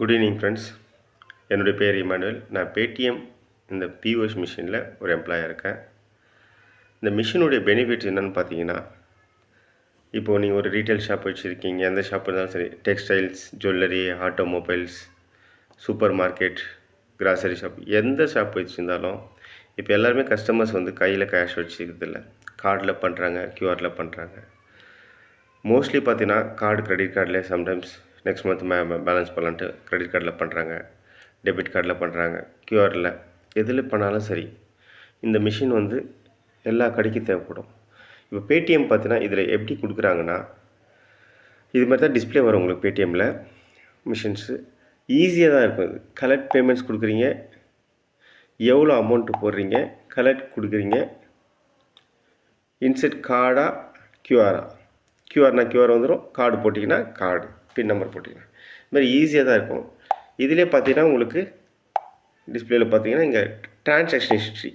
Good evening friends. என்னுடைய பேர் Emmanuel. நான் பேடிஎம் இந்த பிஓஎஸ் மிஷினில் ஒரு எம்ப்ளாயாக இருக்கேன். இந்த மிஷினுடைய பெனிஃபிட்ஸ் என்னென்னு பார்த்தீங்கன்னா, இப்போது நீங்கள் ஒரு ரீட்டைல் ஷாப் வச்சுருக்கீங்க. எந்த ஷாப் இருந்தாலும் சரி, textiles, jewellery, automobiles, super market, grocery shop, எந்த ஷாப் வச்சுருந்தாலும் இப்போ எல்லாருமே கஸ்டமர்ஸ் வந்து கையில் கேஷ் வச்சுக்கிறதில்ல, கார்டில் பண்ணுறாங்க, கியூஆரில் பண்ணுறாங்க. மோஸ்ட்லி பார்த்தீங்கன்னா கார்டு, கிரெடிட் கார்டில் சம்டைம்ஸ் நெக்ஸ்ட் மந்த் பேலன்ஸ் பண்ணலான்ட்டு கிரெடிட் கார்டில் பண்ணுறாங்க, டெபிட் கார்டில் பண்ணுறாங்க, கியூஆரில் எதில் பண்ணாலும் சரி. இந்த மிஷின் வந்து எல்லா கடைக்கும் தேவைப்படும். இப்போ பேடிஎம் பார்த்தீங்கன்னா இதில் எப்படி கொடுக்குறாங்கன்னா, இது மாதிரி தான் டிஸ்பிளே வரும் உங்களுக்கு. பேடிஎம்மில் மிஷின்ஸு ஈஸியாக தான் இருக்கும். இது கலெக்ட் பேமெண்ட்ஸ் கொடுக்குறீங்க, எவ்வளோ அமௌண்ட்டு போடுறீங்க, கலெக்ட் கொடுக்குறீங்க, இன்செட் கார்டா கியூஆரா, கியூஆர் வந்துடும், கார்டு போட்டிங்கன்னா கார்டு, பின் நம்பர் போட்டிங்கன்னா, இது மாதிரி ஈஸியாக தான் இருக்கும். இதிலே பார்த்தீங்கன்னா உங்களுக்கு டிஸ்பிளேயில் பார்த்தீங்கன்னா இங்கே ட்ரான்சாக்ஷன் ஹிஸ்ட்ரி,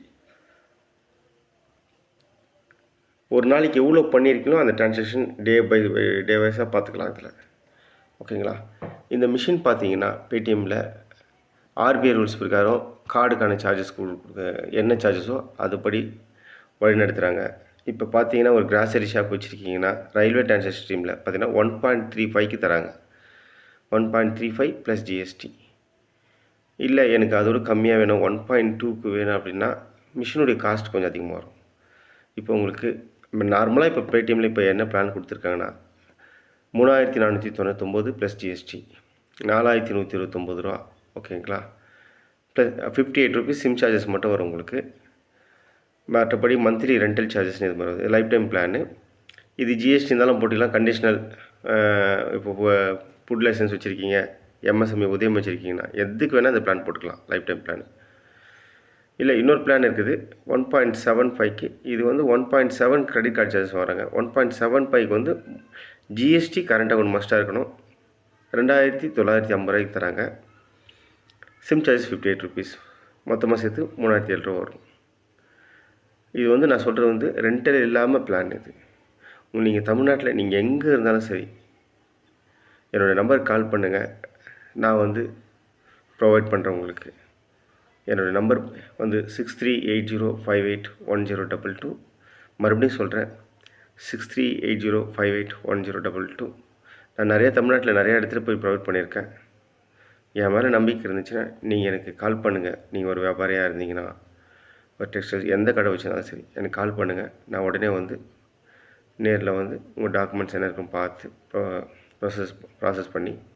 ஒரு நாளைக்கு எவ்வளோ பண்ணியிருக்கீங்களோ அந்த ட்ரான்சாக்ஷன் டே வைஸாக பார்த்துக்கலாம் இதில். ஓகேங்களா? இந்த மிஷின் பார்த்தீங்கன்னா பேடிஎம்மில் ஆர்பிஐ ரூல்ஸ் பிரகாரம் கார்டுக்கான சார்ஜஸ் என்ன சார்ஜஸோ அதுபடி வழிநடத்துகிறாங்க. இப்போ பார்த்தீங்கன்னா ஒரு கிராசரி ஷாப் வச்சுருக்கீங்கன்னா ரயில்வே டிரான்சாக்ஷன் ஸ்ட்ரீமில் பார்த்தீங்கன்னா 1.35க்கு தராங்க. 1.35 ப்ளஸ் ஜிஎஸ்டி. இல்லை எனக்கு அதோட கம்மியாக வேணும், 1.2க்கு வேணும் அப்படின்னா மிஷினுடைய காஸ்ட் கொஞ்சம் அதிகமாக வரும். இப்போ உங்களுக்கு நார்மலாக இப்போ பேடிஎம்மில் இப்போ என்ன பிளான் கொடுத்துருக்காங்கன்னா 3499 ப்ளஸ் ஜிஎஸ்டி 4129 ரூபா. ஓகேங்களா? ப்ளஸ் 58 ருபீஸ் சிம் சார்ஜஸ் மட்டும் வரும் உங்களுக்கு. மற்றபடி மந்த்லி ரெண்டல் சார்ஜஸ்னு இது மாதிரி வருது. Life time plan. இது ஜிஎஸ்டி இருந்தாலும் போட்டுக்கலாம். கண்டிஷ்னல் இப்போ ஃபுட் லைசன்ஸ் வச்சுருக்கீங்க, எம்எஸ்எம்இ உதயம் வச்சுருக்கீங்கன்னா எதுக்கு வேணால் இந்த பிளான் போட்டுக்கலாம், லைஃப் டைம் பிளான். இல்லை இன்னொரு பிளான் இருக்குது 1.75க்கு. இது வந்து 1.7 கிரெடிட் கார்டு சார்ஜஸ் வராங்க. 1.75க்கு வந்து ஜிஎஸ்டி கரண்ட் அக்கௌண்ட் மஸ்ட்டாக இருக்கணும். 2950 ரூபாய்க்கு தராங்க. சிம் சார்ஜஸ் 58 ருபீஸ், மொத்தமாக சேர்த்து 3007 ரூபா வரும். இது வந்து நான் சொல்கிறது வந்து ரெண்டல் இல்லாமல் பிளான். இது நீங்கள் தமிழ்நாட்டில் நீங்கள் எங்கே இருந்தாலும் சரி என்னோடய நம்பருக்கு கால் பண்ணுங்கள். நான் வந்து ப்ரொவைட் பண்ணுறேன் உங்களுக்கு. என்னோடய நம்பர் வந்து 6380581022. மறுபடியும் சொல்கிறேன், 6380581022. நான் தமிழ்நாட்டில் நிறையா இடத்துல போய் ப்ரொவைட் பண்ணியிருக்கேன். என் மேலே நம்பிக்கை இருந்துச்சுன்னா நீங்கள் எனக்கு கால் பண்ணுங்கள். நீங்கள் ஒரு வியாபாரியாக இருந்தீங்கன்னா, ஒரு டெக்ஸ்டைல் எந்த கடை வச்சுருந்தாலும் சரி எனக்கு கால் பண்ணுங்கள். நான் உடனே வந்து நேரில் வந்து உங்கள் டாக்குமெண்ட்ஸ் என்ன இருக்குன்னு பார்த்து ப்ராசஸ் பண்ணி